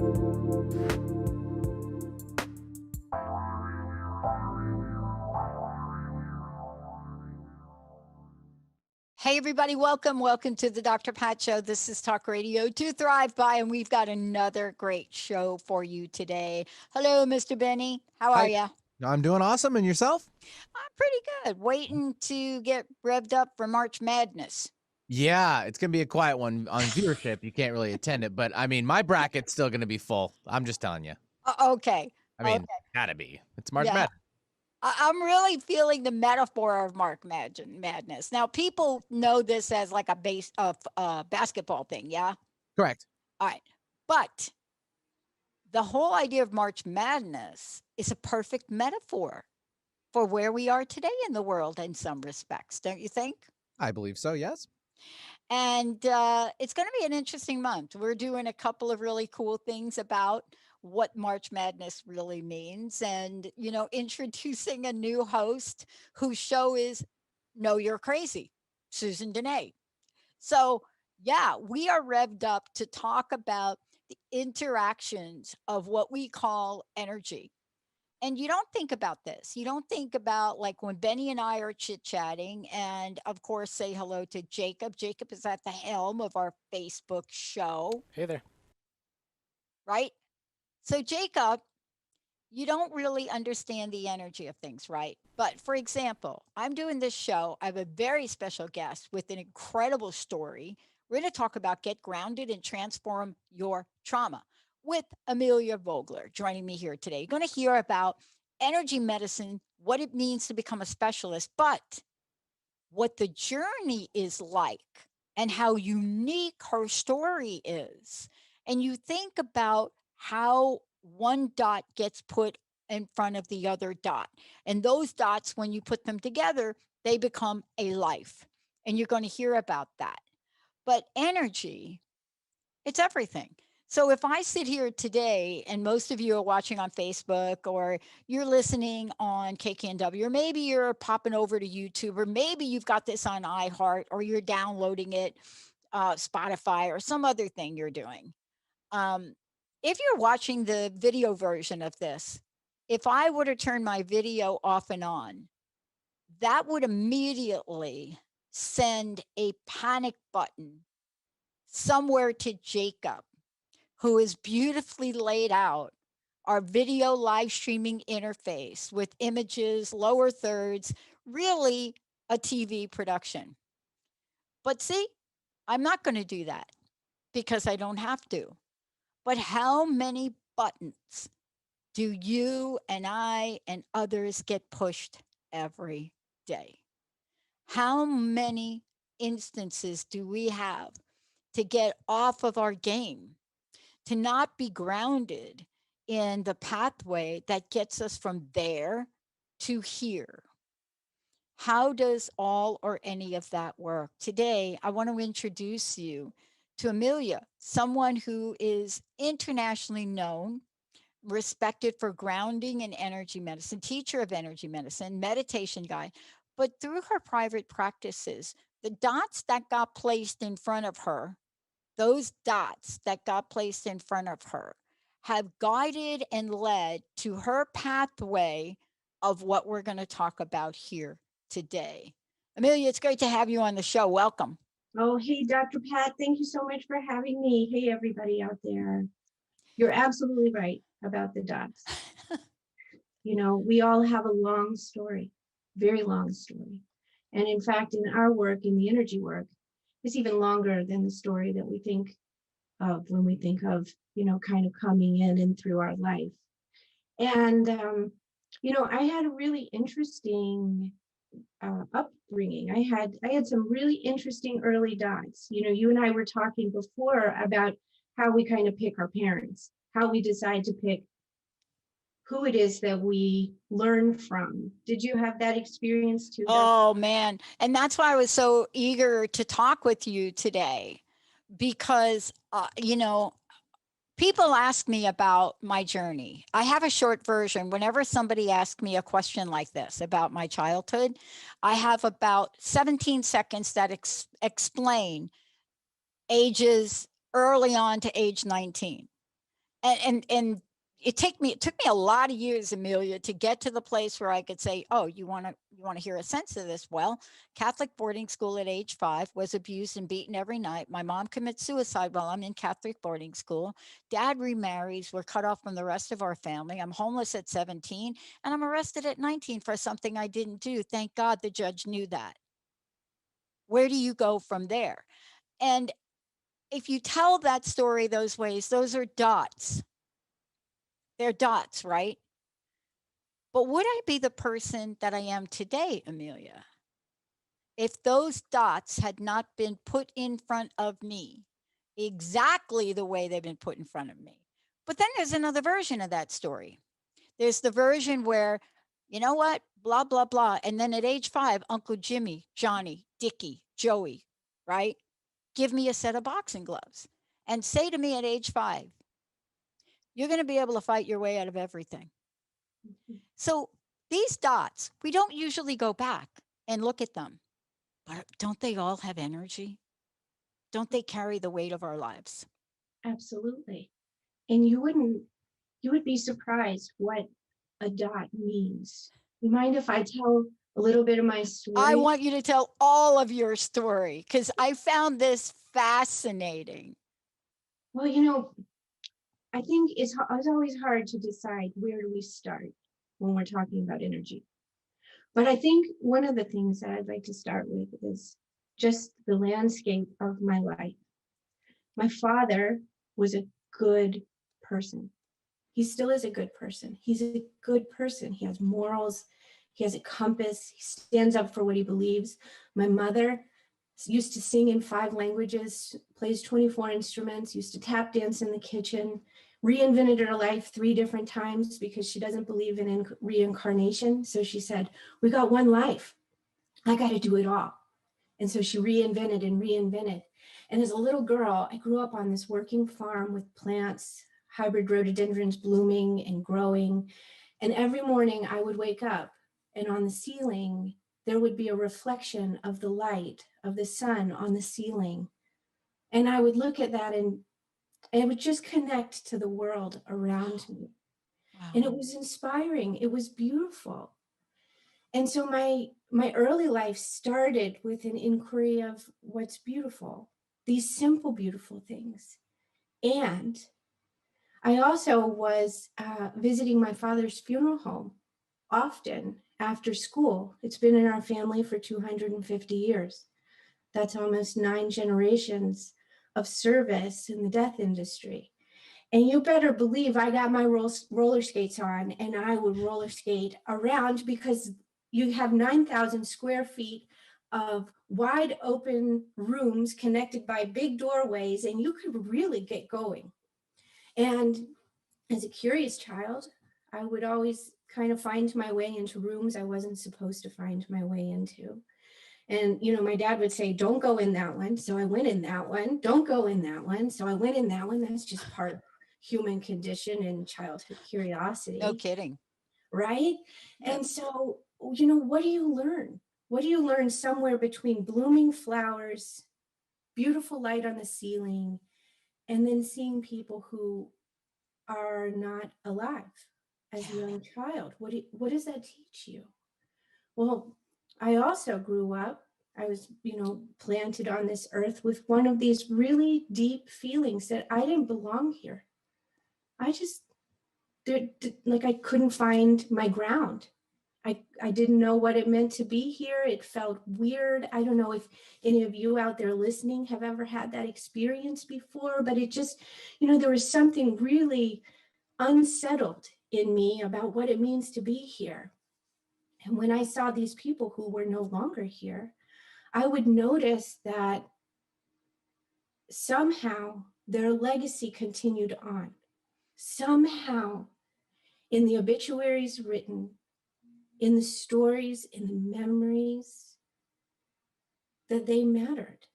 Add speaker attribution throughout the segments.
Speaker 1: Hey, everybody, welcome to the Dr. Pat Show. This is Talk Radio to Thrive By, and we've got another great show for you today. Hello, Mr. Benny. How are
Speaker 2: Hi.
Speaker 1: you?
Speaker 2: I'm doing awesome. And yourself?
Speaker 1: I'm pretty good. Waiting to get revved up for March Madness.
Speaker 2: Yeah, it's going to be a quiet one on viewership. You can't really attend it, but I mean, my bracket's still going to be full. I'm just telling you.
Speaker 1: Okay.
Speaker 2: I mean,
Speaker 1: Okay.
Speaker 2: gotta be. It's March
Speaker 1: Yeah.
Speaker 2: Madness.
Speaker 1: I'm really feeling the metaphor of Madness. Now, people know this as like a basketball thing, yeah?
Speaker 2: Correct.
Speaker 1: All right. But the whole idea of March Madness is a perfect metaphor for where we are today in the world in some respects, don't you think?
Speaker 2: I believe so, yes.
Speaker 1: And it's going to be an interesting month. We're doing a couple of really cool things about what March Madness really means, and introducing a new host whose show is Know You're Crazy, Susan Dene. So yeah, we are revved up to talk about the interactions of what we call energy. And you don't think about this. You don't think about, like, when Benny and I are chit chatting, and of course, say hello to Jacob. Jacob is at the helm of our Facebook show,
Speaker 3: Hey there.
Speaker 1: right? So, Jacob, you don't really understand the energy of things, right? But for example, I'm doing this show. I have a very special guest with an incredible story. We're going to talk about get grounded and transform your trauma with Amelia Vogler joining me here today. You're going to hear about energy medicine, what it means to become a specialist, but what the journey is like and how unique her story is. And you think about how one dot gets put in front of the other dot. And those dots, when you put them together, they become a life. And you're going to hear about that. But energy, it's everything. So if I sit here today and most of you are watching on Facebook, or you're listening on KKNW, or maybe you're popping over to YouTube, or maybe you've got this on iHeart, or you're downloading it, Spotify, or some other thing you're doing. If you're watching the video version of this, if I were to turn my video off and on, that would immediately send a panic button somewhere to Jacob, who is beautifully laid out our video live streaming interface with images, lower thirds, really a TV production. But see, I'm not going to do that because I don't have to. But how many buttons do you and I and others get pushed every day? How many instances do we have to get off of our game, to not be grounded in the pathway that gets us from there to here? How does all or any of that work? Today, I want to introduce you to Amelia, someone who is internationally known, respected for grounding in energy medicine, teacher of energy medicine, meditation guide. But through her private practices, the dots that got placed in front of her, those dots that got placed in front of her, have guided and led to her pathway of what we're going to talk about here today. Amelia, it's great to have you on the show. Welcome.
Speaker 4: Oh, hey, Dr. Pat, thank you so much for having me. Hey, everybody out there. You're absolutely right about the dots. We all have a long story, very long story. And in fact, in our work, in the energy work, it's even longer than the story that we think of when we think of, kind of coming in and through our life. And, I had a really interesting upbringing. I had some really interesting early dots. You and I were talking before about how we kind of pick our parents, how we decide to pick who it is that we learn from. Did you have that experience too?
Speaker 1: Oh, man. And that's why I was so eager to talk with you today, because, people ask me about my journey. I have a short version. Whenever somebody asks me a question like this about my childhood, I have about 17 seconds that explain ages early on to age 19. And it took me a lot of years, Amelia, to get to the place where I could say, oh, you want to hear a sense of this. Well, Catholic boarding school at age 5, was abused and beaten every night. My mom commits suicide while I'm in Catholic boarding school. Dad remarries. We're cut off from the rest of our family. I'm homeless at 17, and I'm arrested at 19 for something I didn't do. Thank God the judge knew that. Where do you go from there? And if you tell that story those ways, those are dots. They're dots, right? But would I be the person that I am today, Amelia, if those dots had not been put in front of me exactly the way they've been put in front of me? But then there's another version of that story. There's the version where, you know what, blah, blah, blah. And then at age 5, Uncle Jimmy, Johnny, Dickie, Joey, right? Give me a set of boxing gloves and say to me at age 5, you're going to be able to fight your way out of everything. So these dots, we don't usually go back and look at them, but don't they all have energy? Don't they carry the weight of our lives?
Speaker 4: Absolutely. And you would be surprised what a dot means. You mind if I tell a little bit of my
Speaker 1: I
Speaker 4: story?
Speaker 1: want you to tell all of your story because I found this fascinating.
Speaker 4: Well, I think it's always hard to decide where do we start when we're talking about energy. But I think one of the things that I'd like to start with is just the landscape of my life. My father was a good person. He still is a good person. He's a good person. He has morals. He has a compass. He stands up for what he believes. My mother used to sing in 5 languages, plays 24 instruments, used to tap dance in the kitchen, reinvented her life 3 different times because she doesn't believe in reincarnation. So she said, we got one life. I got to do it all. And so she reinvented and reinvented. And as a little girl, I grew up on this working farm with plants, hybrid rhododendrons blooming and growing. And every morning I would wake up, and on the ceiling, there would be a reflection of the light of the sun on the ceiling. And I would look at that, and it would just connect to the world around me.
Speaker 1: Wow.
Speaker 4: And it was inspiring. It was beautiful. And so my early life started with an inquiry of what's beautiful, these simple, beautiful things. And I also was visiting my father's funeral home often after school. It's been in our family for 250 years. That's almost 9 generations of service in the death industry. And you better believe I got my roller skates on, and I would roller skate around because you have 9,000 square feet of wide open rooms connected by big doorways, and you could really get going. And as a curious child, I would always kind of find my way into rooms I wasn't supposed to find my way into. And, my dad would say, don't go in that one. So I went in that one. Don't go in that one. So I went in that one. That's just part of human condition and childhood curiosity.
Speaker 1: No kidding.
Speaker 4: Right?
Speaker 1: Yep.
Speaker 4: And so, what do you learn? What do you learn somewhere between blooming flowers, beautiful light on the ceiling, and then seeing people who are not alive as a young child? What does that teach you? Well, I also grew up, I was, planted on this earth with one of these really deep feelings that I didn't belong here. I just, like, I couldn't find my ground. I didn't know what it meant to be here. It felt weird. I don't know if any of you out there listening have ever had that experience before, but it just, there was something really unsettled in me about what it means to be here. And when I saw these people who were no longer here, I would notice that somehow their legacy continued on. Somehow, in the obituaries written, in the stories, in the memories, that they mattered.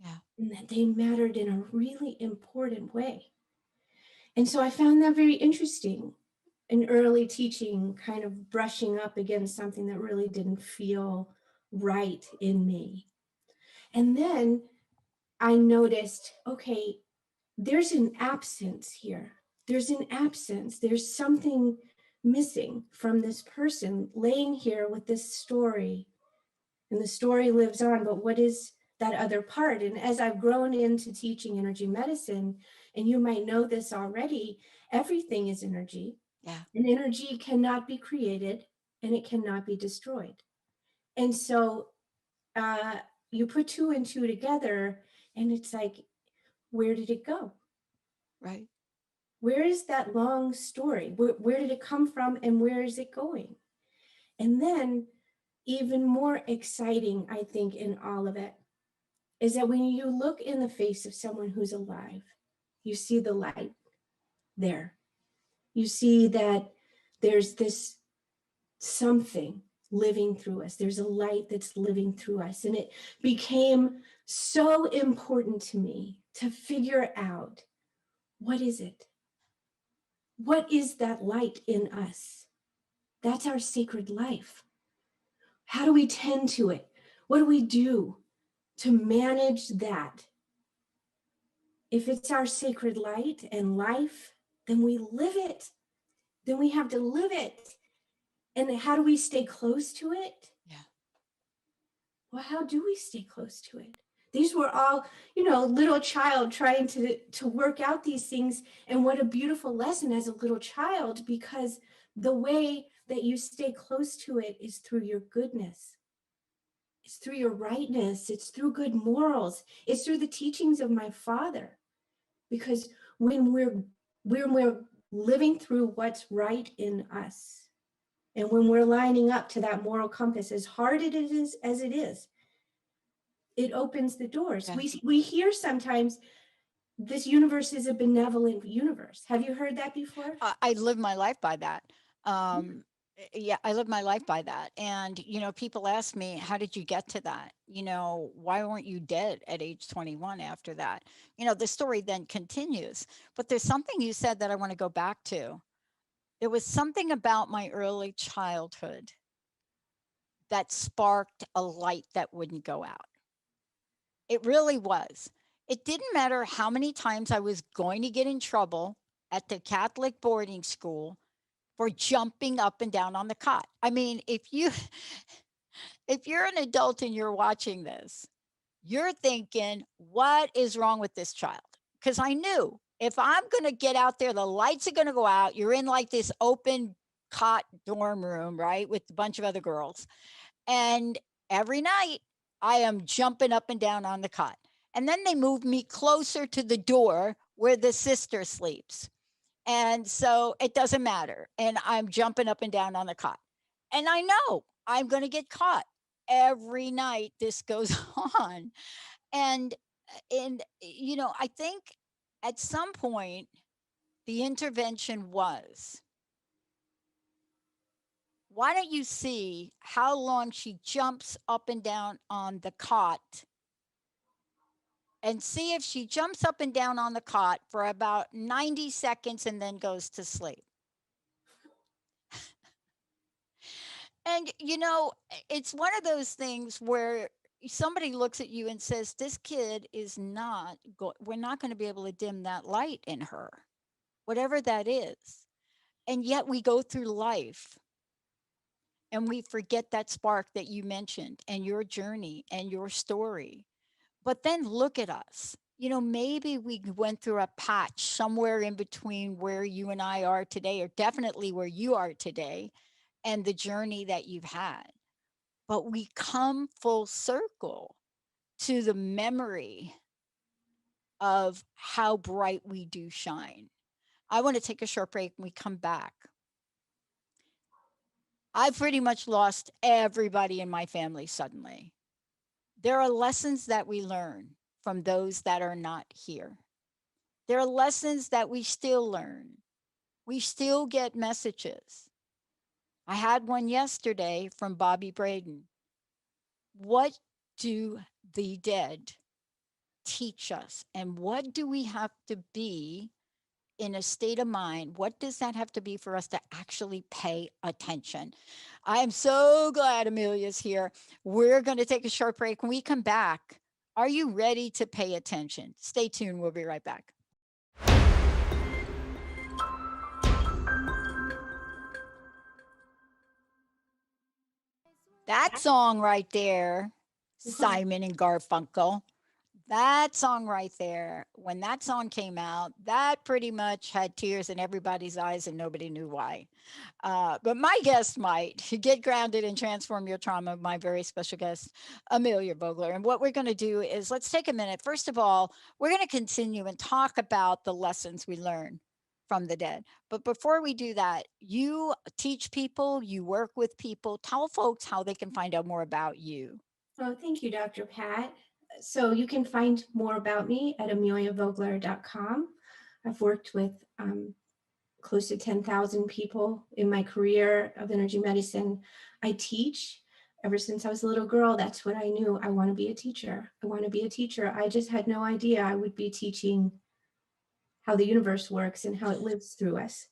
Speaker 1: Yeah.
Speaker 4: And that they mattered in a really important way. And so I found that very interesting. In early teaching, kind of brushing up against something that really didn't feel right in me. And then I noticed, okay, there's an absence here. there's an absence. There's something missing from this person laying here with this story. And the story lives on, but what is that other part? And as I've grown into teaching energy medicine, and you might know this already, everything is energy.
Speaker 1: Yeah.
Speaker 4: And energy cannot be created and it cannot be destroyed. And so you put two and two together, and it's like, where did it go?
Speaker 1: Right.
Speaker 4: Where is that long story? Where did it come from, and where is it going? And then, even more exciting, I think, in all of it, is that when you look in the face of someone who's alive, you see the light there. You see that there's this something living through us. There's a light that's living through us. And it became so important to me to figure out, what is it? What is that light in us? That's our sacred life. How do we tend to it? What do we do to manage that? If it's our sacred light and life, then we live it. Then we have to live it. And how do we stay close to it?
Speaker 1: Yeah.
Speaker 4: Well, how do we stay close to it? These were all, little child trying to work out these things. And what a beautiful lesson as a little child, because the way that you stay close to it is through your goodness. It's through your rightness. It's through good morals. It's through the teachings of my father. Because when we're living through what's right in us, and when we're lining up to that moral compass, as hard as it is, it opens the doors.
Speaker 1: Yeah.
Speaker 4: We hear sometimes this universe is a benevolent universe. Have you heard that before?
Speaker 1: I live my life by that. Yeah, I live my life by that. And, people ask me, how did you get to that? Why weren't you dead at age 21 after that? The story then continues. But there's something you said that I want to go back to. There was something about my early childhood that sparked a light that wouldn't go out. It really was. It didn't matter how many times I was going to get in trouble at the Catholic boarding school for jumping up and down on the cot. I mean, if you're an adult and you're watching this, you're thinking, what is wrong with this child? Because I knew if I'm going to get out there, the lights are going to go out. You're in like this open cot dorm room, right? With a bunch of other girls. And every night I am jumping up and down on the cot. And then they moved me closer to the door where the sister sleeps. And so it doesn't matter. And I'm jumping up and down on the cot. And I know I'm going to get caught every night this goes on. And I think at some point the intervention was, why don't you see how long she jumps up and down on the cot, and see if she jumps up and down on the cot for about 90 seconds and then goes to sleep. And, it's one of those things where somebody looks at you and says, this kid is not, we're not going to be able to dim that light in her, whatever that is. And yet we go through life and we forget that spark that you mentioned and your journey and your story. But then look at us. Maybe we went through a patch somewhere in between where you and I are today, or definitely where you are today, and the journey that you've had. But we come full circle to the memory of how bright we do shine. I want to take a short break and we come back. I've pretty much lost everybody in my family suddenly. There are lessons that we learn from those that are not here. There are lessons that we still learn. We still get messages. I had one yesterday from Bobby Braden. What do the dead teach us? And what do we have to be in a state of mind? What does that have to be for us to actually pay attention? I am so glad Amelia's here. We're going to take a short break. When we come back, are you ready to pay attention? Stay tuned. We'll be right back. That song right there,
Speaker 4: Uh-huh.
Speaker 1: Simon and Garfunkel, that song right there, when that song came out, that pretty much had tears in everybody's eyes and nobody knew why. But my guest might get grounded and transform your trauma. My very special guest, Amelia Vogler. And what we're going to do is let's take a minute. First of all, we're going to continue and talk about the lessons we learn from the dead. But before we do that, you teach people, you work with people. Tell folks how they can find out more about you.
Speaker 4: Oh, thank you, Dr. Pat. So you can find more about me at ameliavogler.com. I've worked with close to 10,000 people in my career of energy medicine. I teach. Ever since I was a little girl, that's what I knew. I want to be a teacher. I want to be a teacher. I just had no idea I would be teaching how the universe works and how it lives through us.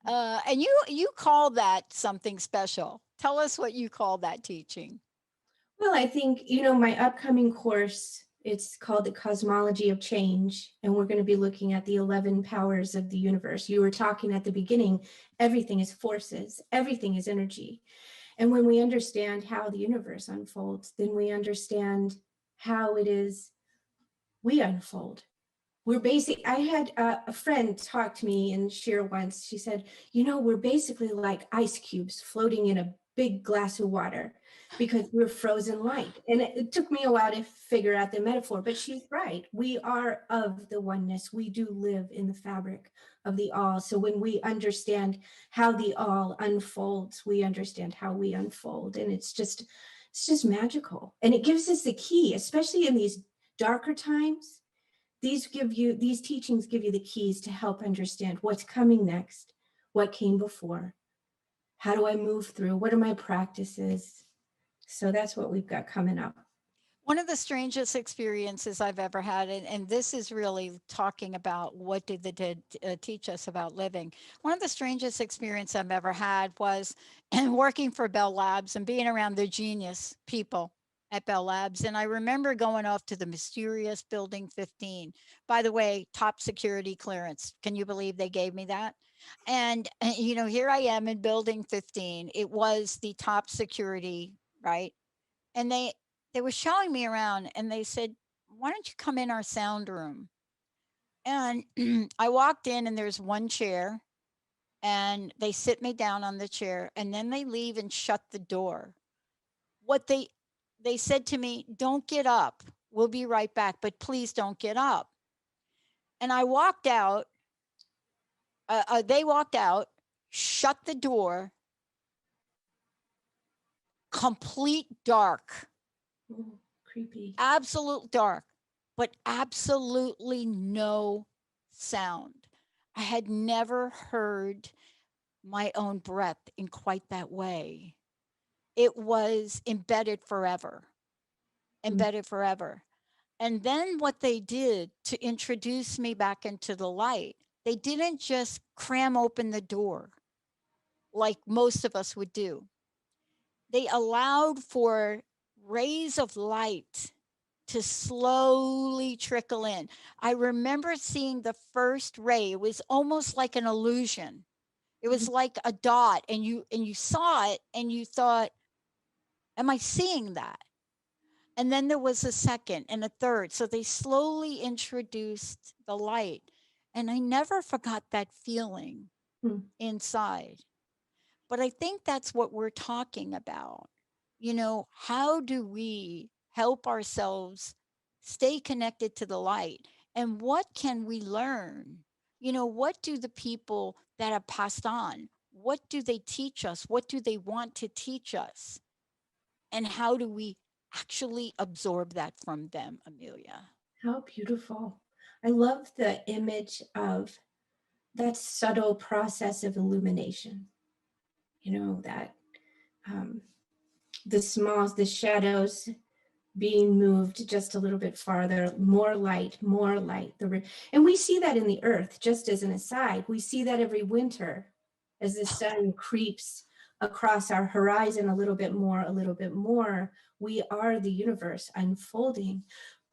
Speaker 1: And you call that something special. Tell us what you call that teaching.
Speaker 4: Well, I think, my upcoming course, it's called The Cosmology of Change, and we're going to be looking at the 11 powers of the universe. You were talking at the beginning, everything is forces, everything is energy. And when we understand how the universe unfolds, then we understand how it is we unfold. I had a friend talk to me and share once. She said, we're basically like ice cubes floating in a big glass of water because we're frozen light. And it took me a while to figure out the metaphor, but she's right. We are of the oneness. We do live in the fabric of the all. So when we understand how the all unfolds, we understand how we unfold. And it's just magical. And it gives us the key, especially in these darker times. These teachings give you the keys to help understand what's coming next, what came before, how do I move through, what are my practices. So that's what we've got coming up.
Speaker 1: One of the strangest experiences I've ever had, and this is really talking about what did the dead teach us about living. One of the strangest experience I've ever had was working for Bell Labs and being around the genius people at Bell Labs. And I remember going off to the mysterious Building 15. By the way, top security clearance. Can you believe they gave me that? And, here I am in Building 15. It was the top security, right? And they were showing me around and they said, "Why don't you come in our sound room?" And I walked in and there's one chair and they sit me down on the chair and then they leave and shut the door. What they said to me, "Don't get up. We'll be right back, but please don't get up." And I walked out, they walked out, shut the door, complete dark.
Speaker 4: Oh, creepy.
Speaker 1: Absolute dark, but absolutely no sound. I had never heard my own breath in quite that way. It was
Speaker 4: Mm.
Speaker 1: embedded forever. And then what they did to introduce me back into the light, they didn't just cram open the door like most of us would do. They allowed for rays of light to slowly trickle in. I remember seeing the first ray. It was almost like an illusion. It was
Speaker 4: Mhm.
Speaker 1: like a dot and you saw it and you thought, am I seeing that? And then there was a second and a third. So they slowly introduced the light. And I never forgot that feeling
Speaker 4: Mm.
Speaker 1: inside. But I think that's what we're talking about. How do we help ourselves stay connected to the light? And what can we learn? What do the people that have passed on, what do they teach us? What do they want to teach us? And how do we actually absorb that from them, Amelia?
Speaker 4: How beautiful. I love the image of that subtle process of illumination, that um, the shadows being moved just a little bit farther, more light, more light. And we see that in the earth, just as an aside. We see that every winter as the sun creeps across our horizon a little bit more, a little bit more. We are the universe unfolding.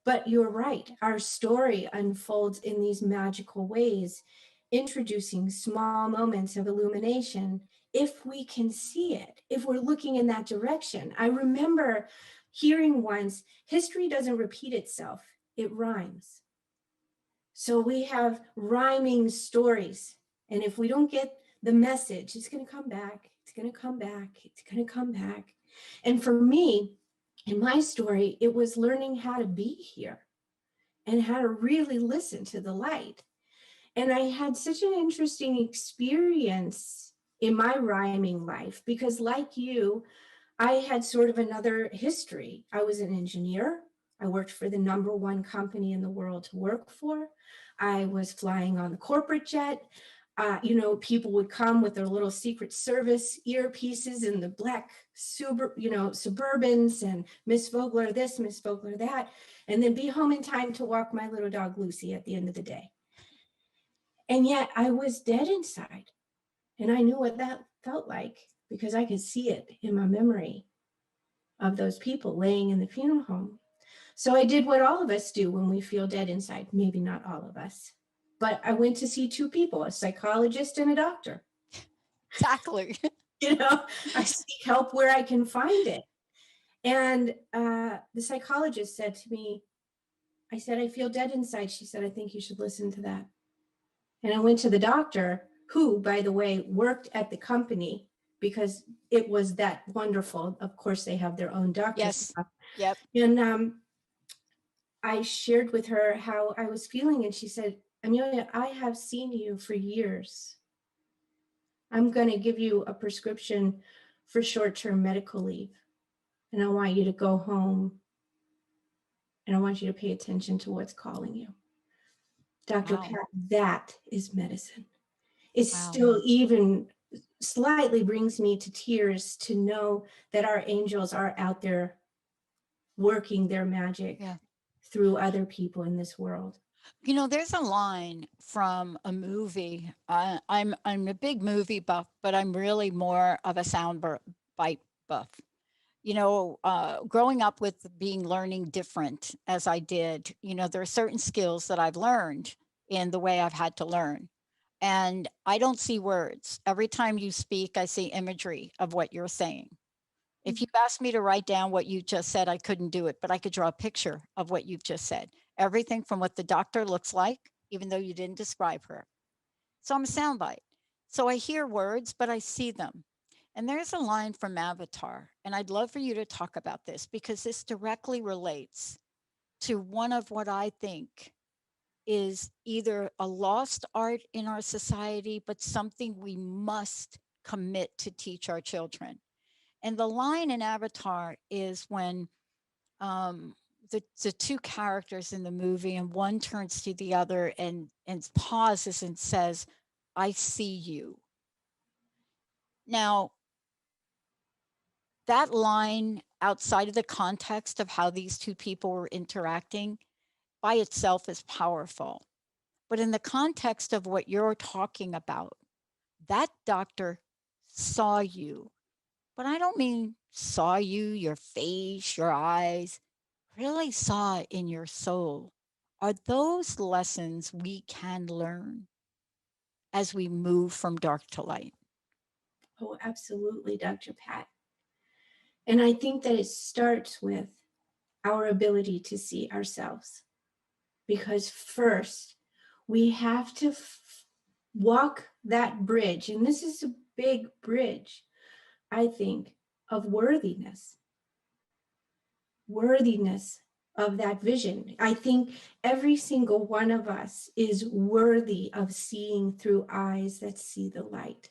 Speaker 4: But you're right, our story unfolds in these magical ways, introducing small moments of illumination if we can see it, if we're looking in that direction. I remember hearing once, history doesn't repeat itself, it rhymes. So we have rhyming stories. And if we don't get the message, it's going to come back, it's going to come back, it's going to come back. And for me, in my story, it was learning how to be here and how to really listen to the light. And I had such an interesting experience in my rhyming life because, like you, I had sort of another history. I was an engineer. I worked for the #1 company in the world to work for. I was flying on the corporate jet. People would come with their little Secret Service earpieces in the black Suburbans, and Miss Vogler this, Miss Vogler that, and then be home in time to walk my little dog Lucy at the end of the day. And yet I was dead inside. And I knew what that felt like because I could see it in my memory of those people laying in the funeral home. So I did what all of us do when we feel dead inside. Maybe not all of us, but I went to see two people, a psychologist and a doctor.
Speaker 1: Exactly.
Speaker 4: I seek help where I can find it. And the psychologist said to me, I said, I feel dead inside. She said, I think you should listen to that. And I went to the doctor, who, by the way, worked at the company because it was that wonderful. Of course, they have their own doctors.
Speaker 1: Yes. Yep.
Speaker 4: And I shared with her how I was feeling, and she said, Amelia, I have seen you for years. I'm going to give you a prescription for short-term medical leave. And I want you to go home, and I want you to pay attention to what's calling you. Dr.
Speaker 1: Wow.
Speaker 4: Pat, that is medicine. It
Speaker 1: Wow.
Speaker 4: still even slightly brings me to tears to know that our angels are out there working their magic through other people in this world.
Speaker 1: There's a line from a movie. I'm a big movie buff, but I'm really more of a bite buff. Growing up with being learning different as I did, there are certain skills that I've learned in the way I've had to learn. And I don't see words. Every time you speak, I see imagery of what you're saying. If you asked me to write down what you just said, I couldn't do it, but I could draw a picture of what you've just said. Everything from what the doctor looks like, even though you didn't describe her. So I'm a soundbite. So I hear words, but I see them. And there's a line from Avatar, and I'd love for you to talk about this because this directly relates to one of what I think is either a lost art in our society, but something we must commit to teach our children. And the line in Avatar is when the two characters in the movie, and one turns to the other and pauses and says, I see you. Now, that line, outside of the context of how these two people were interacting, by itself is powerful. But in the context of what you're talking about, that doctor saw you. But I don't mean saw you, your face, your eyes, really saw it in your soul. Are those lessons we can learn as we move from dark to light?
Speaker 4: Oh, absolutely, Dr. Pat. And I think that it starts with our ability to see ourselves. Because first, we have to walk that bridge. And this is a big bridge, I think, of worthiness of that vision. I think every single one of us is worthy of seeing through eyes that see the light.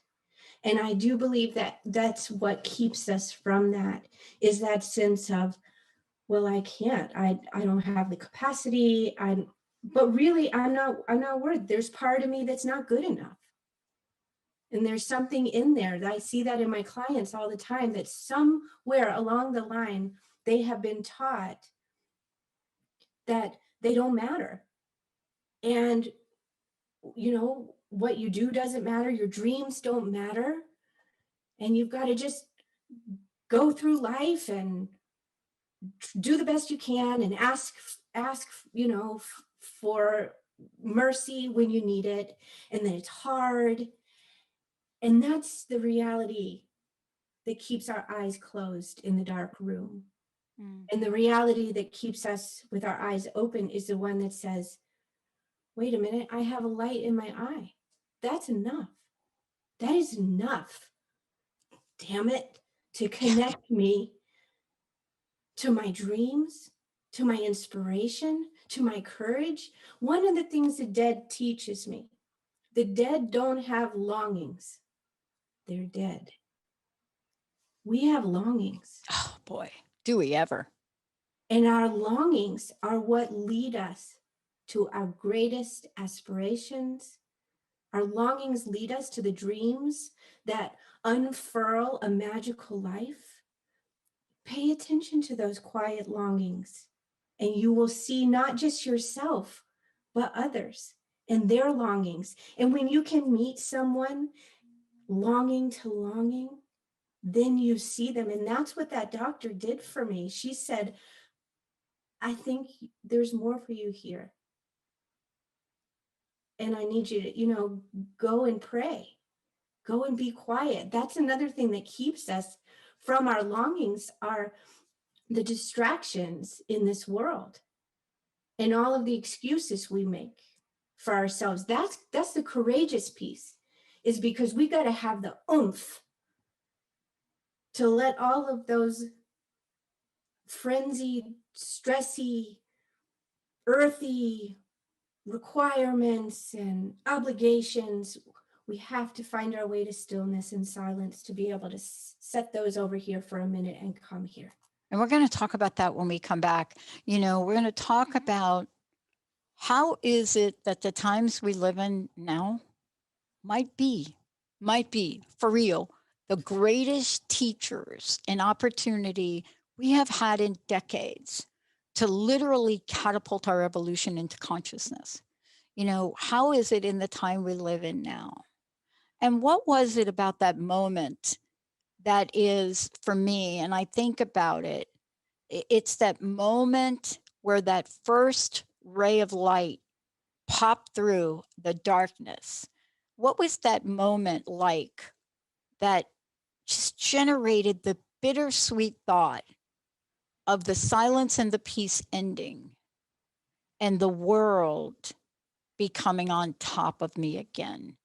Speaker 4: And I do believe that that's what keeps us from that, is that sense of, well, I can't, I don't have the capacity, but really I'm not worthy. There's part of me that's not good enough. And there's something in there that I see that in my clients all the time, that somewhere along the line, they have been taught that they don't matter. And, what you do doesn't matter. Your dreams don't matter. And you've got to just go through life and do the best you can and ask, for mercy when you need it. And then it's hard. And that's the reality that keeps our eyes closed in the dark room.
Speaker 1: Mm.
Speaker 4: And the reality that keeps us with our eyes open is the one that says, wait a minute, I have a light in my eye. That's enough. That is enough, damn it, to connect me to my dreams, to my inspiration, to my courage. One of the things the dead teaches me, the dead don't have longings. They're dead. We have longings.
Speaker 1: Oh boy, do we ever?
Speaker 4: And our longings are what lead us to our greatest aspirations. Our longings lead us to the dreams that unfurl a magical life. Pay attention to those quiet longings, and you will see not just yourself, but others and their longings. And when you can meet someone longing to longing, then you see them. And that's what that doctor did for me. She said, I think there's more for you here. And I need you to, go and pray, go and be quiet. That's another thing that keeps us from our longings, are the distractions in this world and all of the excuses we make for ourselves. That's the courageous piece, is because we got to have the oomph to let all of those frenzied, stressy, earthy requirements and obligations. We have to find our way to stillness and silence to be able to set those over here for a minute and come here.
Speaker 1: And we're going to talk about that when we come back. We're going to talk about how is it that the times we live in now might be for real the greatest teachers and opportunity we have had in decades to literally catapult our evolution into consciousness. How is it in the time we live in now? And what was it about that moment that is for me? And I think about it, it's that moment where that first ray of light popped through the darkness. What was that moment like that just generated the bittersweet thought of the silence and the peace ending and the world becoming on top of me again?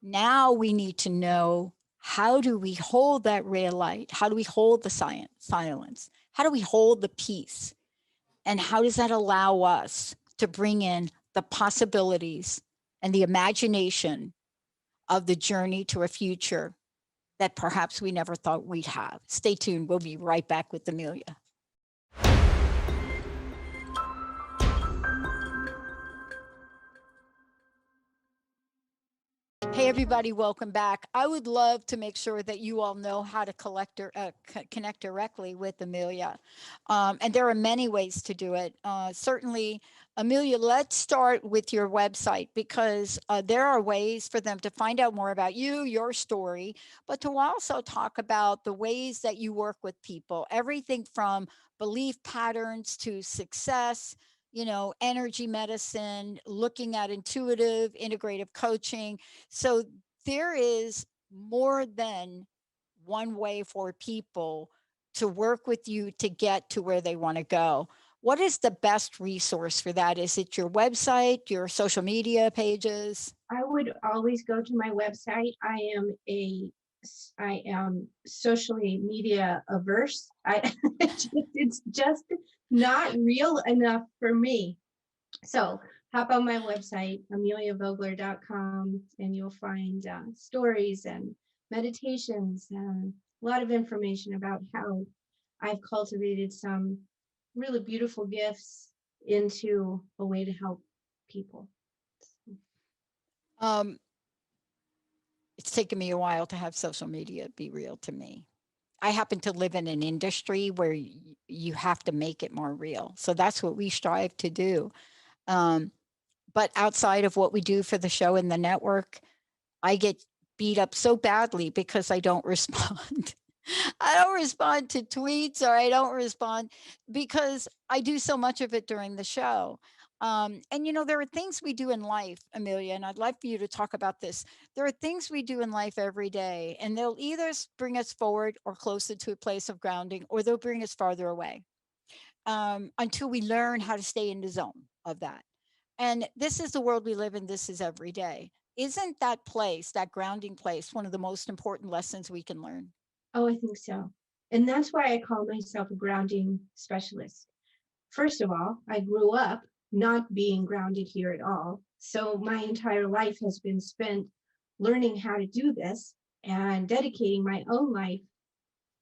Speaker 1: Now we need to know, how do we hold that ray of light? How do we hold the silence? How do we hold the peace? And how does that allow us to bring in the possibilities and the imagination of the journey to a future that perhaps we never thought we'd have? Stay tuned. We'll be right back with Amelia. Hey, everybody, welcome back. I would love to make sure that you all know how to connect directly with Amelia. And there are many ways to do it. Certainly, Amelia, let's start with your website, because there are ways for them to find out more about you, your story, but to also talk about the ways that you work with people, everything from belief patterns to success, energy medicine, looking at intuitive, integrative coaching. So there is more than one way for people to work with you to get to where they want to go. What is the best resource for that? Is it your website, your social media pages?
Speaker 4: I would always go to my website. I am socially media averse. It's just not real enough for me. So hop on my website, ameliavogler.com, and you'll find stories and meditations and a lot of information about how I've cultivated some really beautiful gifts into a way to help people.
Speaker 1: Um, it's taken me a while to have social media be real to me. I happen to live in an industry where you have to make it more real. So that's what we strive to do. But outside of what we do for the show and the network, I get beat up so badly because I don't respond. I don't respond to tweets, or I don't respond because I do so much of it during the show. And there are things we do in life, Amelia, and I'd like for you to talk about this. There are things we do in life every day, and they'll either bring us forward or closer to a place of grounding, or they'll bring us farther away, until we learn how to stay in the zone of that. And this is the world we live in. This is every day. Isn't that place, that grounding place, one of the most important lessons we can learn?
Speaker 4: Oh, I think so. And that's why I call myself a grounding specialist. First of all, I grew up not being grounded here at all. So my entire life has been spent learning how to do this and dedicating my own life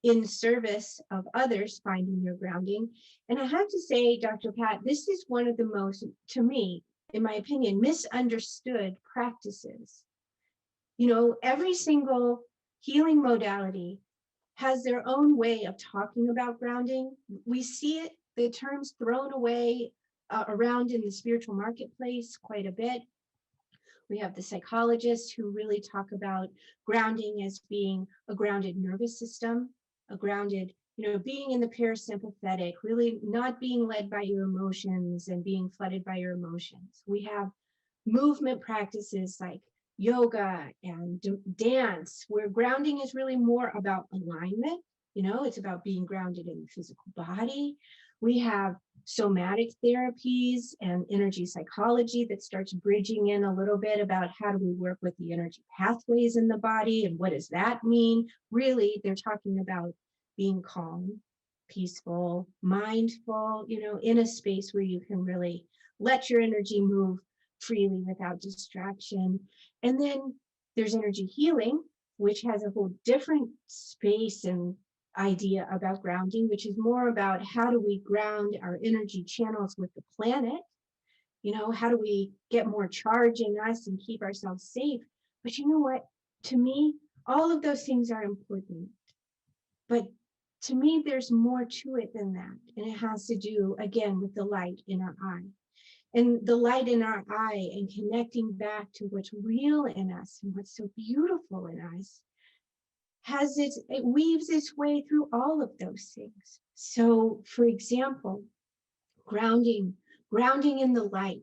Speaker 4: in service of others finding their grounding. And I have to say, Dr. Pat, this is one of the most, to me, in my opinion, misunderstood practices. Every single healing modality has their own way of talking about grounding. We see it, the terms thrown away around in the spiritual marketplace quite a bit. We have the psychologists who really talk about grounding as being a grounded nervous system, a grounded, being in the parasympathetic, really not being led by your emotions and being flooded by your emotions. We have movement practices like yoga and dance, where grounding is really more about alignment. It's about being grounded in the physical body. We have somatic therapies and energy psychology that starts bridging in a little bit about how do we work with the energy pathways in the body and what does that mean. Really, they're talking about being calm, peaceful, mindful, in a space where you can really let your energy move freely without distraction. And then there's energy healing, which has a whole different space and idea about grounding, which is more about how do we ground our energy channels with the planet? How do we get more charge in us and keep ourselves safe? But you know what? To me, all of those things are important. But to me, there's more to it than that. And it has to do, again, with the light in our eye. And the light in our eye and connecting back to what's real in us and what's so beautiful in us it weaves its way through all of those things. So, for example, grounding in the light,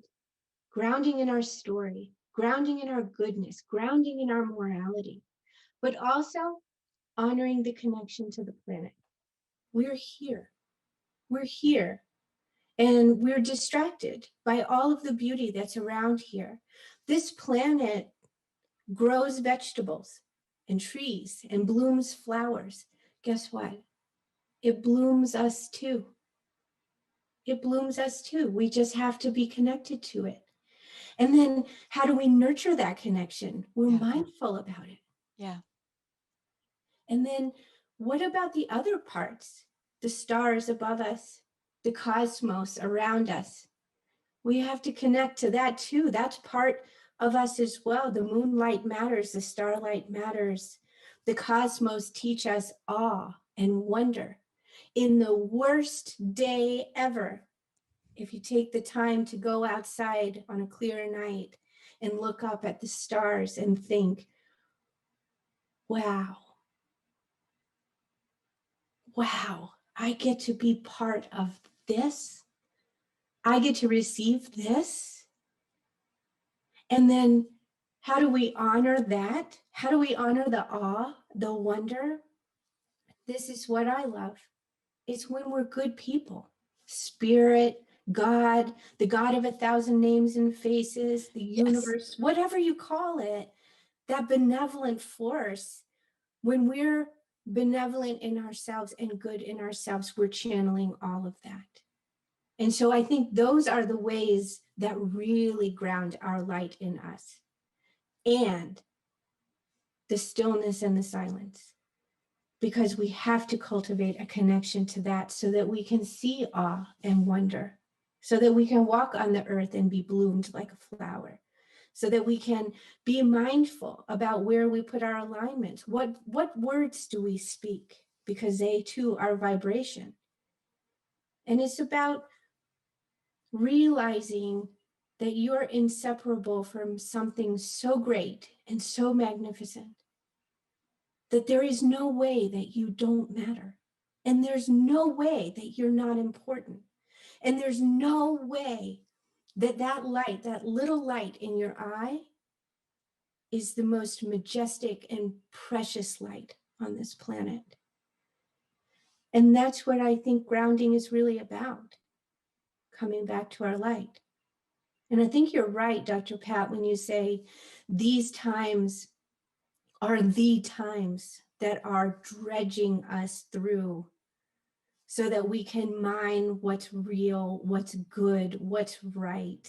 Speaker 4: grounding in our story, grounding in our goodness, grounding in our morality, but also honoring the connection to the planet. We're here. We're here. And we're distracted by all of the beauty that's around here. This planet grows vegetables and trees and blooms flowers. Guess what? It blooms us too. It blooms us too. We just have to be connected to it. And then how do we nurture that connection? We're mindful about it.
Speaker 1: Yeah.
Speaker 4: And then what about the other parts? The stars above us, the cosmos around us. We have to connect to that too. That's part of us as well. The moonlight matters, the starlight matters. The cosmos teach us awe and wonder. In the worst day ever, if you take the time to go outside on a clear night and look up at the stars and think, wow, I get to be part of this. I get to receive this. And then how do we honor that? How do we honor the awe, the wonder? This is what I love. It's when we're good people. Spirit, God, the God of 1,000 names and faces, the universe, whatever you call it, that benevolent force. When we're benevolent in ourselves and good in ourselves, we're channeling all of that. And so I think those are the ways that really ground our light in us. And the stillness and the silence, because we have to cultivate a connection to that so that we can see awe and wonder, so that we can walk on the earth and be bloomed like a flower, so that we can be mindful about where we put our alignments. What words do we speak? Because they too are vibration. And it's about realizing that you're inseparable from something so great and so magnificent, that there is no way that you don't matter. And there's no way that you're not important. And there's no way that light, that little light in your eye is the most majestic and precious light on this planet. And that's what I think grounding is really about, coming back to our light. And I think you're right, Dr. Pat, when you say these times are the times that are dredging us through so that we can mine what's real, what's good, what's right.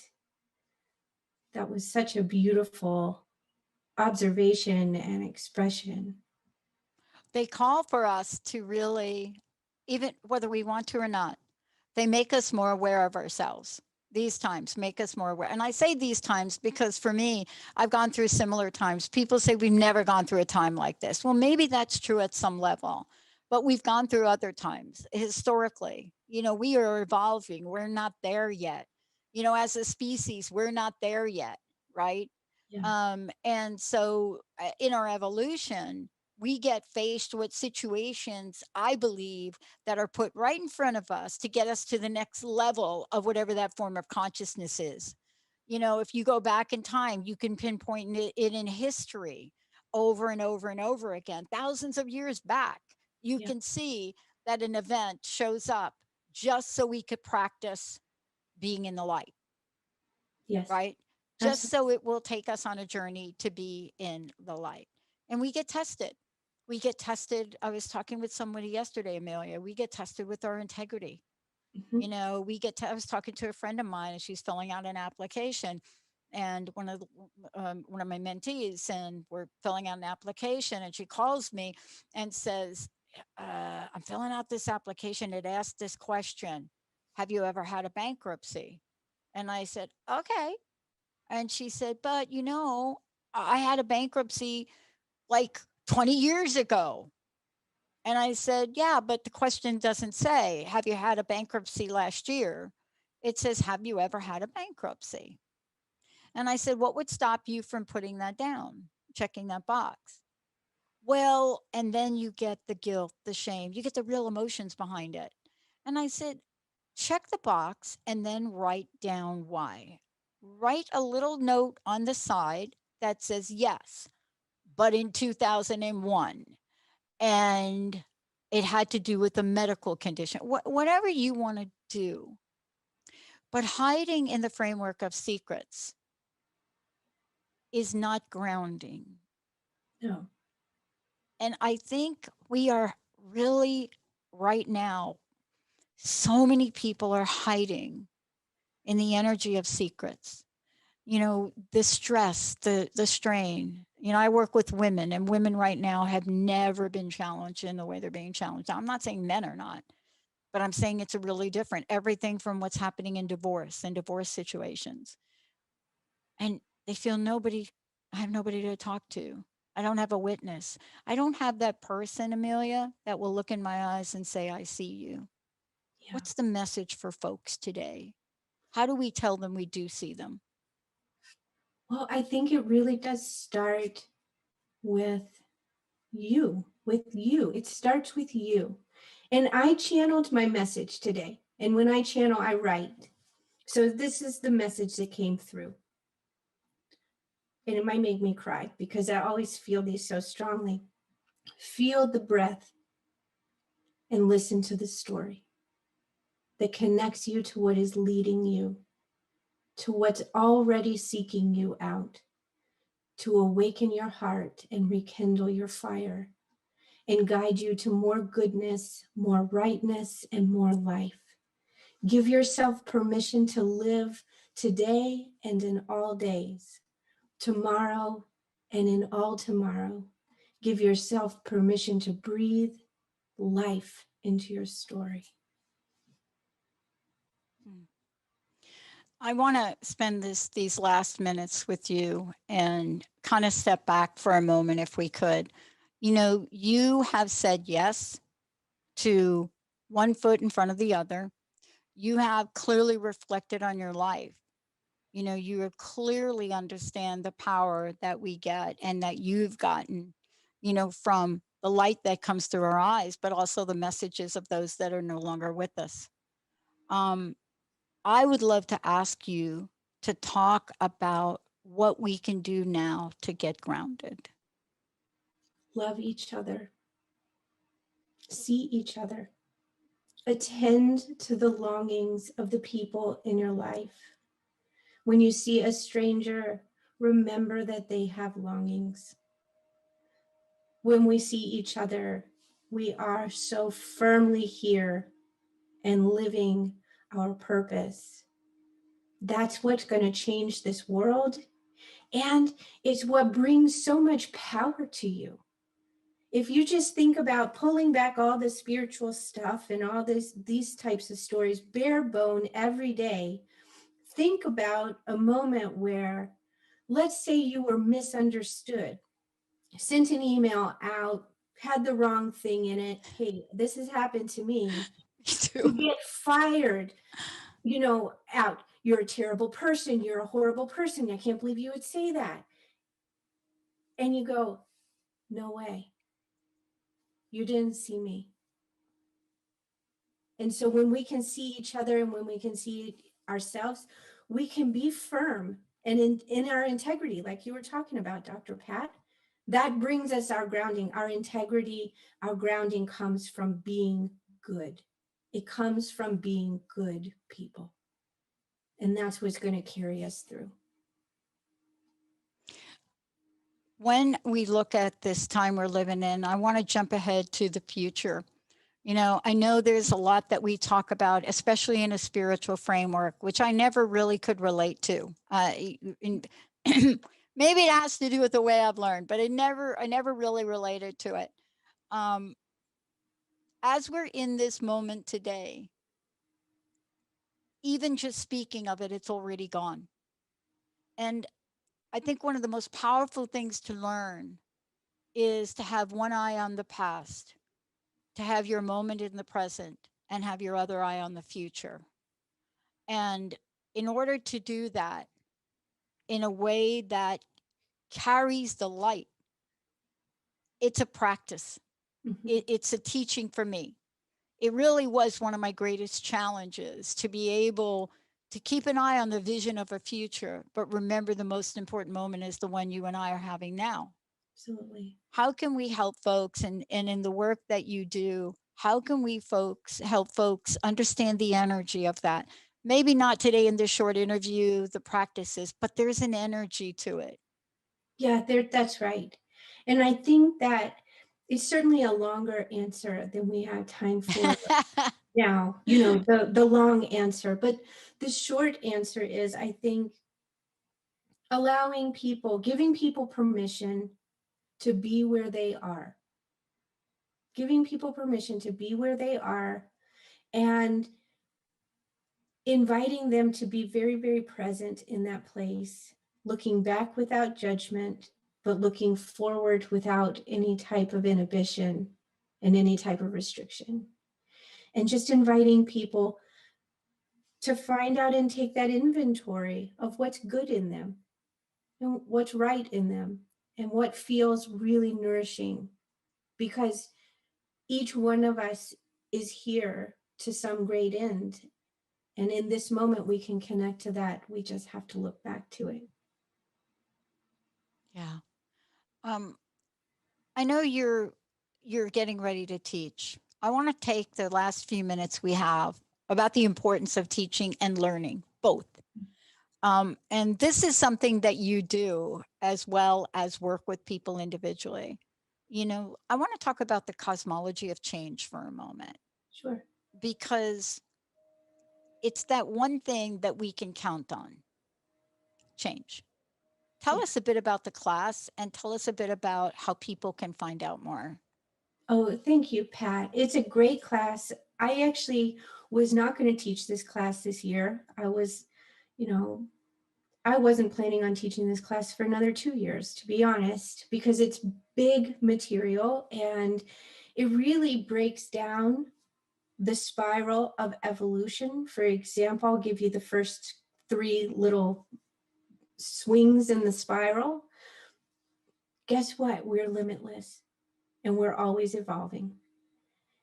Speaker 4: That was such a beautiful observation and expression.
Speaker 1: They call for us to really, even whether we want to or not, they make us more aware of ourselves. These times make us more aware. And I say these times because for me, I've gone through similar times. People say we've never gone through a time like this. Well, maybe that's true at some level, but we've gone through other times historically. We are evolving. We're not there yet. As a species, we're not there yet, right?
Speaker 4: Yeah.
Speaker 1: And so in our evolution, we get faced with situations, I believe, that are put right in front of us to get us to the next level of whatever that form of consciousness is. If you go back in time, you can pinpoint it in history over and over and over again, thousands of years back. You
Speaker 4: Yeah.
Speaker 1: can see that an event shows up just so we could practice being in the light,
Speaker 4: Yes.
Speaker 1: right? Just
Speaker 4: Absolutely.
Speaker 1: so it will take us on a journey to be in the light. And we get tested. We get tested. I was talking with somebody yesterday, Amelia. We get tested with our integrity.
Speaker 4: Mhm.
Speaker 1: I was talking to a friend of mine and she's filling out an application. And one of my mentees, and we're filling out an application, and she calls me and says, "I'm filling out this application. It asked this question: Have you ever had a bankruptcy?" And I said, "Okay." And she said, "But I had a bankruptcy like 20 years ago." And I said, "Yeah, but the question doesn't say, have you had a bankruptcy last year? It says, have you ever had a bankruptcy?" And I said, "What would stop you from putting that down, checking that box?" "Well," and then you get the guilt, the shame, you get the real emotions behind it. And I said, "Check the box and then write down why. Write a little note on the side that says, yes, but in 2001, and it had to do with a medical condition, whatever you want to do." But hiding in the framework of secrets is not grounding.
Speaker 4: No.
Speaker 1: And I think we are really, right now, so many people are hiding in the energy of secrets. The stress, the strain. I work with women, and women right now have never been challenged in the way they're being challenged. I'm not saying men are not, but I'm saying it's a really different everything from what's happening in divorce and divorce situations. And they feel I have nobody to talk to. I don't have a witness. I don't have that person, Amelia, that will look in my eyes and say, "I see you."
Speaker 4: Yeah.
Speaker 1: What's the message for folks today? How do we tell them we do see them?
Speaker 4: Well, I think it really does start with you, with you. It starts with you. And I channeled my message today. And when I channel, I write. So this is the message that came through. And it might make me cry because I always feel these so strongly. Feel the breath and listen to the story that connects you to what is leading you, to what's already seeking you out, to awaken your heart and rekindle your fire and guide you to more goodness, more rightness, and more life. Give yourself permission to live today and in all days, tomorrow and in all tomorrow. Give yourself permission to breathe life into your story.
Speaker 1: Hmm. I want to spend these last minutes with you and kind of step back for a moment if we could. You have said yes to one foot in front of the other. You have clearly reflected on your life. You clearly understand the power that we get and that you've gotten, from the light that comes through our eyes, but also the messages of those that are no longer with us. Um, I would love to ask you to talk about what we can do now to get grounded.
Speaker 4: Love each other, see each other, attend to the longings of the people in your life. When you see a stranger, remember that they have longings. When we see each other, we are so firmly here and living our purpose. That's what's going to change this world. And it's what brings so much power to you. If you just think about pulling back all the spiritual stuff and all these types of stories, bare bone every day, think about a moment where, let's say you were misunderstood, sent an email out, had the wrong thing in it. Hey, this has happened to me. To get fired, out. You're a terrible person. You're a horrible person. I can't believe you would say that. And you go, no way. You didn't see me. And so when we can see each other and when we can see ourselves, we can be firm and in our integrity, like you were talking about, Dr. Pat. That brings us our grounding, our integrity, our grounding comes from being good. It comes from being good people. And that's what's going to carry us through.
Speaker 1: When we look at this time we're living in, I want to jump ahead to the future. I know there's a lot that we talk about, especially in a spiritual framework, which I never really could relate to. Maybe it has to do with the way I've learned, but I never really related to it. As we're in this moment today, even just speaking of it, it's already gone. And I think one of the most powerful things to learn is to have one eye on the past, to have your moment in the present, and have your other eye on the future. And in order to do that in a way that carries the light, it's a practice. It's a teaching for me. It really was one of my greatest challenges to be able to keep an eye on the vision of a future, but remember the most important moment is the one you and I are having now.
Speaker 4: Absolutely.
Speaker 1: How can we help folks, and in the work that you do, how can we help folks understand the energy of that? Maybe not today in this short interview, the practices, but there's an energy to it.
Speaker 4: Yeah, that's right. And I think that it's certainly a longer answer than we have time for now, the long answer. But the short answer is, I think, giving people permission to be where they are. Giving people permission to be where they are and inviting them to be very, very present in that place, looking back without judgment, but looking forward without any type of inhibition and any type of restriction. And just inviting people to find out and take that inventory of what's good in them and what's right in them and what feels really nourishing, because each one of us is here to some great end. And in this moment, we can connect to that. We just have to look back to it.
Speaker 1: Yeah. I know you're getting ready to teach. I want to take the last few minutes we have about the importance of teaching and learning, both. And this is something that you do as well as work with people individually. I want to talk about the cosmology of change for a moment,
Speaker 4: Sure.
Speaker 1: because it's that one thing that we can count on, change. Tell
Speaker 4: Yeah.
Speaker 1: us a bit about the class and tell us a bit about how people can find out more.
Speaker 4: Oh, thank you, Pat. It's a great class. I actually was not going to teach this class this year. I wasn't planning on teaching this class for another 2 years, to be honest, because it's big material and it really breaks down the spiral of evolution. For example, I'll give you the first 3 little swings in the spiral. Guess what? We're limitless and we're always evolving.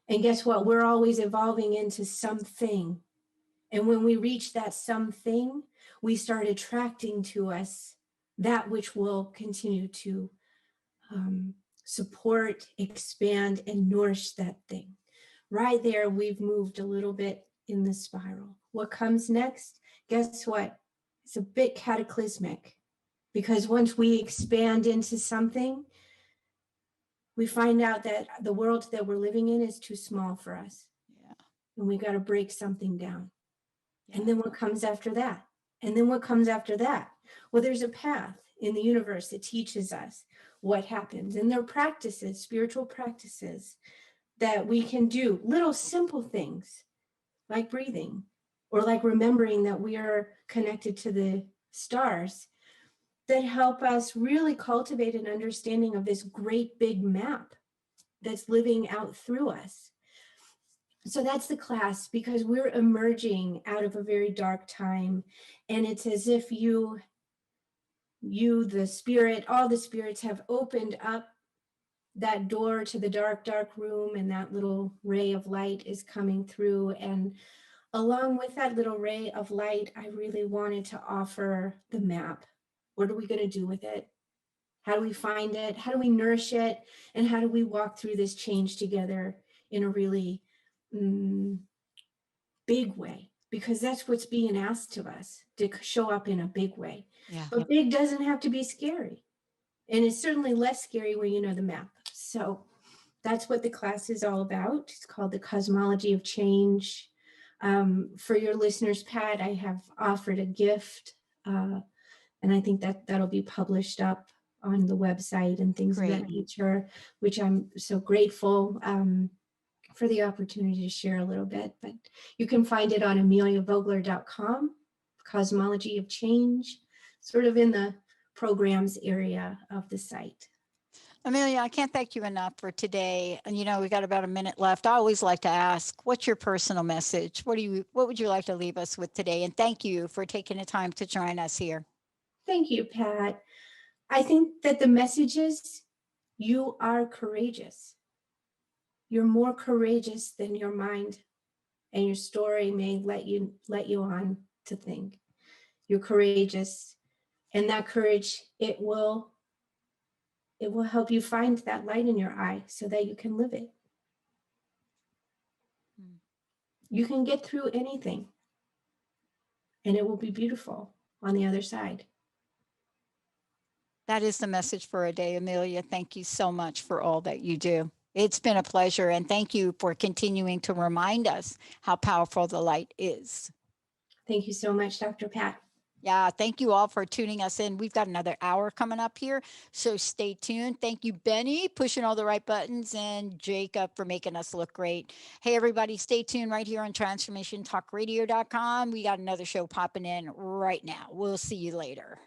Speaker 4: And guess what? We're always evolving into something. And when we reach that something, we start attracting to us that which will continue to support, expand, and nourish that thing. Right there, we've moved a little bit in the spiral. What comes next? Guess what? It's a bit cataclysmic, because once we expand into something, we find out that the world that we're living in is too small for us.
Speaker 1: Yeah.
Speaker 4: And we got to break something down.
Speaker 1: Yeah.
Speaker 4: And then what comes after that? And then what comes after that? Well, there's a path in the universe that teaches us what happens. And there are practices, spiritual practices that we can do, little simple things like breathing, or like remembering that we are connected to the stars, that help us really cultivate an understanding of this great big map that's living out through us. So that's the class, because we're emerging out of a very dark time. And it's as if you, the spirit, all the spirits have opened up that door to the dark, dark room, and that little ray of light is coming through. And along with that little ray of light, I really wanted to offer the map. What are we going to do with it? How do we find it? How do we nourish it? And how do we walk through this change together in a really big way? Because that's what's being asked of us, to show up in a big way.
Speaker 1: Yeah.
Speaker 4: But big doesn't have to be scary. And it's certainly less scary when you know the map. So that's what the class is all about. It's called the Cosmology of Change. For your listeners, Pat, I have offered a gift, and I think that that'll be published up on the website and things of
Speaker 1: Great.
Speaker 4: that nature, which I'm so grateful for the opportunity to share a little bit. But you can find it on ameliavogler.com, Cosmology of Change, sort of in the programs area of the site.
Speaker 1: Amelia, I can't thank you enough for today. And we got about a minute left. I always like to ask, what's your personal message? What would you like to leave us with today? And thank you for taking the time to join us here.
Speaker 4: Thank you, Pat. I think that the message is, you are courageous. You're more courageous than your mind and your story may let you on to think. You're courageous, and that courage, it will help you find that light in your eye so that you can live it. You can get through anything, and it will be beautiful on the other side.
Speaker 1: That is the message for a day, Amelia. Thank you so much for all that you do. It's been a pleasure, and thank you for continuing to remind us how powerful the light is.
Speaker 4: Thank you so much, Dr. Pat.
Speaker 1: Yeah, thank you all for tuning us in. We've got another hour coming up here, so stay tuned. Thank you, Benny, pushing all the right buttons, and Jacob for making us look great. Hey, everybody, stay tuned right here on transformationtalkradio.com. We got another show popping in right now. We'll see you later.